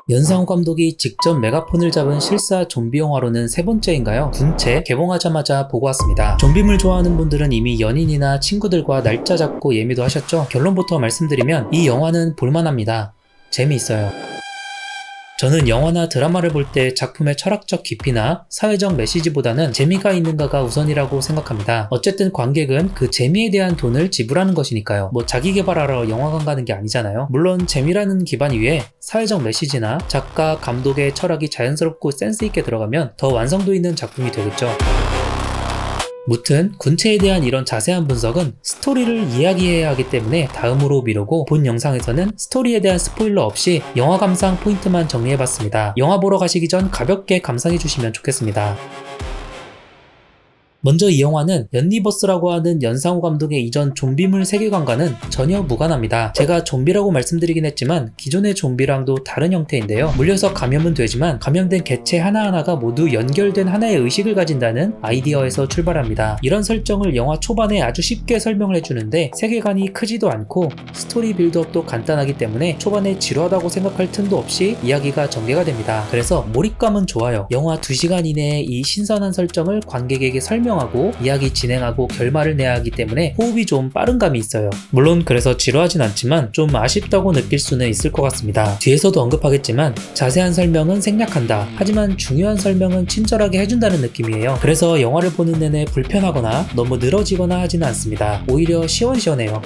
연상호 감독이 직접 메가폰을 잡은 실사 좀비 영화로는 세 번째인가요? 군체 개봉하자마자 보고 왔습니다. 좀비물 좋아하는 분들은 이미 연인이나 친구들과 날짜 잡고 예매도 하셨죠? 결론부터 말씀드리면 이 영화는 볼만합니다. 재미있어요. 저는 영화나 드라마를 볼 때 작품의 철학적 깊이나 사회적 메시지보다는 재미가 있는가가 우선이라고 생각합니다. 어쨌든 관객은 그 재미에 대한 돈을 지불하는 것이니까요. 뭐 자기 개발하러 영화관 가는 게 아니잖아요. 물론 재미라는 기반 위에 사회적 메시지나 작가, 감독의 철학이 자연스럽고 센스 있게 들어가면 더 완성도 있는 작품이 되겠죠. 무튼 군체에 대한 이런 자세한 분석은 스토리를 이야기해야 하기 때문에 다음으로 미루고 본 영상에서는 스토리에 대한 스포일러 없이 영화 감상 포인트만 정리해봤습니다. 영화 보러 가시기 전 가볍게 감상해주시면 좋겠습니다. 먼저 이 영화는 연니버스라고 하는 연상호 감독의 이전 좀비물 세계관과는 전혀 무관합니다. 제가 좀비라고 말씀드리긴 했지만 기존의 좀비랑도 다른 형태인데요. 물려서 감염은 되지만 감염된 개체 하나하나가 모두 연결된 하나의 의식을 가진다는 아이디어에서 출발합니다. 이런 설정을 영화 초반에 아주 쉽게 설명을 해주는데 세계관이 크지도 않고 스토리 빌드업도 간단하기 때문에 초반에 지루하다고 생각할 틈도 없이 이야기가 전개가 됩니다. 그래서 몰입감은 좋아요. 영화 2시간 이내에 이 신선한 설정을 관객에게 설명하고 이야기 진행하고 결말을 내야 하기 때문에 호흡이 좀 빠른 감이 있어요. 물론 그래서 지루하진 않지만 좀 아쉽다고 느낄 수는 있을 것 같습니다. 뒤에서도 언급하겠지만 자세한 설명은 생략한다. 하지만 중요한 설명은 친절하게 해준다는 느낌이에요. 그래서 영화를 보는 내내 불편하거나 너무 늘어지거나 하지는 않습니다. 오히려 시원시원해요.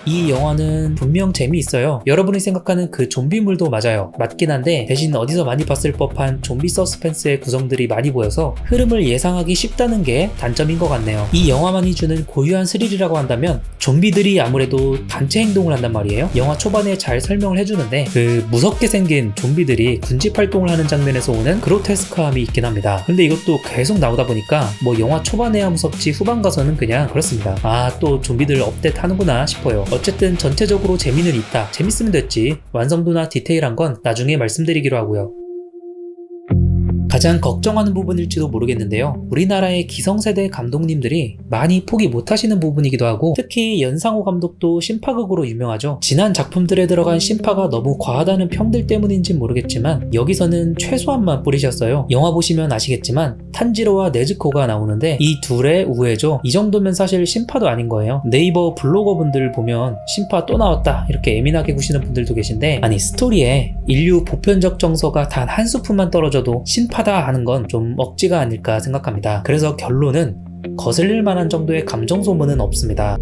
이 영화는 분명 재미있어요. 여러분이 생각하는 그 좀비물도 맞아요. 맞긴 한데 대신 어디서 많이 봤을 법한 좀비 서스펜스의 구성들이 많이 보여서 흐름을 예상하기 쉽다는 게 단점인 것 같네요. 이 영화만이 주는 고유한 스릴이라고 한다면 좀비들이 아무래도 단체 행동을 한단 말이에요. 영화 초반에 잘 설명을 해주는데 그 무섭게 생긴 좀비들이 군집 활동을 하는 장면에서 오는 그로테스크함이 있긴 합니다. 근데 이것도 계속 나오다 보니까 뭐 영화 초반에야 무섭지 후반 가서는 그냥 그렇습니다. 아, 또 좀비들 업데이트 하는구나 싶어요. 어쨌든 전체적으로 재미는 있다. 재밌으면 됐지. 완성도나 디테일한 건 나중에 말씀드리기로 하고요. 가장 걱정하는 부분일지도 모르겠는데요. 우리나라의 기성세대 감독님들이 많이 포기 못하시는 부분이기도 하고 특히 연상호 감독도 심파극으로 유명하죠. 지난 작품들에 들어간 심파가 너무 과하다는 평들 때문인진 모르겠지만 여기서는 최소한만 뿌리셨어요. 영화 보시면 아시겠지만 탄지로와 네즈코가 나오는데 이 둘의 우애죠. 이 정도면 사실 심파도 아닌 거예요. 네이버 블로거분들 보면 심파 또 나왔다 이렇게 예민하게 구시는 분들도 계신데 아니 스토리에 인류 보편적 정서가 단 한 스푼만 떨어져도 심파다 하는 건 좀 억지가 아닐까 생각합니다. 그래서 결론은 거슬릴 만한 정도의 감정 소모는 없습니다.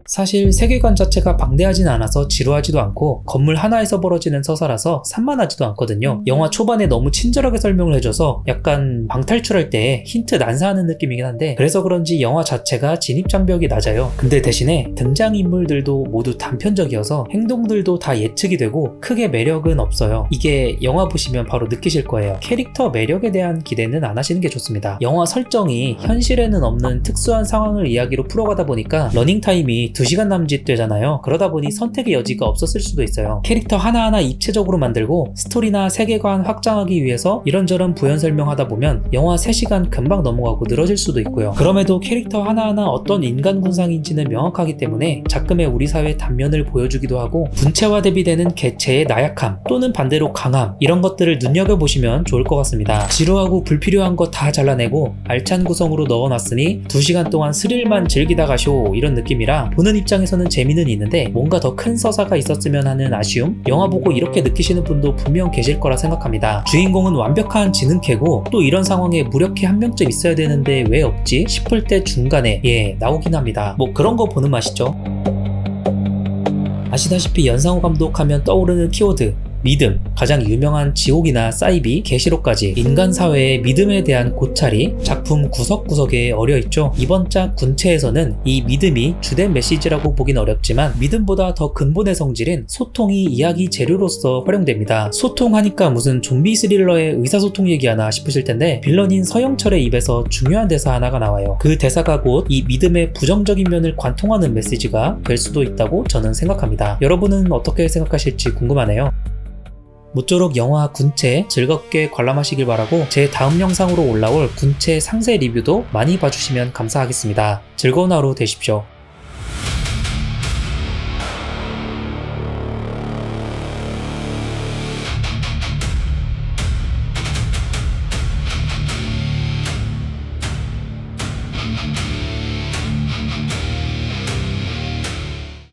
사실 세계관 자체가 방대하진 않아서 지루하지도 않고 건물 하나에서 벌어지는 서사라서 산만하지도 않거든요. 영화 초반에 너무 친절하게 설명을 해줘서 약간 방탈출할 때 힌트 난사하는 느낌이긴 한데 그래서 그런지 영화 자체가 진입장벽이 낮아요. 근데 대신에 등장인물들도 모두 단편적이어서 행동들도 다 예측이 되고 크게 매력은 없어요. 이게 영화 보시면 바로 느끼실 거예요. 캐릭터 매력에 대한 기대는 안 하시는 게 좋습니다. 영화 설정이 현실에는 없는 특수한 상황을 이야기로 풀어가다 보니까 러닝타임이 2시간 남짓 되잖아요. 그러다 보니 선택의 여지가 없었을 수도 있어요. 캐릭터 하나하나 입체적으로 만들고 스토리나 세계관 확장하기 위해서 이런저런 부연 설명하다 보면 영화 3시간 금방 넘어가고 늘어질 수도 있고요. 그럼에도 캐릭터 하나하나 어떤 인간 군상인지는 명확하기 때문에 작금의 우리 사회의 단면을 보여주기도 하고 군체화 대비되는 개체의 나약함 또는 반대로 강함 이런 것들을 눈여겨보시면 좋을 것 같습니다. 지루하고 불필요한 거 다 잘라내고 알찬 구성으로 넣어놨으니 2시간 동안 스릴만 즐기다 가쇼 이런 느낌이라 보는 입장에서는 재미는 있는데 뭔가 더 큰 서사가 있었으면 하는 아쉬움? 영화 보고 이렇게 느끼시는 분도 분명 계실 거라 생각합니다. 주인공은 완벽한 지능캐고 또 이런 상황에 무력캐 한 명쯤 있어야 되는데 왜 없지? 싶을 때 중간에 나오긴 합니다. 뭐 그런 거 보는 맛이죠. 아시다시피 연상호 감독 하면 떠오르는 키워드 믿음, 가장 유명한 지옥이나 사이비, 계시록까지 인간 사회의 믿음에 대한 고찰이 작품 구석구석에 어려있죠. 이번 작 군체에서는 이 믿음이 주된 메시지라고 보긴 어렵지만 믿음보다 더 근본의 성질인 소통이 이야기 재료로서 활용됩니다. 소통하니까 무슨 좀비 스릴러의 의사소통 얘기하나 싶으실 텐데 빌런인 서영철의 입에서 중요한 대사 하나가 나와요. 그 대사가 곧 이 믿음의 부정적인 면을 관통하는 메시지가 될 수도 있다고 저는 생각합니다. 여러분은 어떻게 생각하실지 궁금하네요. 모쪼록 영화 군체 즐겁게 관람하시길 바라고 제 다음 영상으로 올라올 군체 상세 리뷰도 많이 봐주시면 감사하겠습니다. 즐거운 하루 되십시오.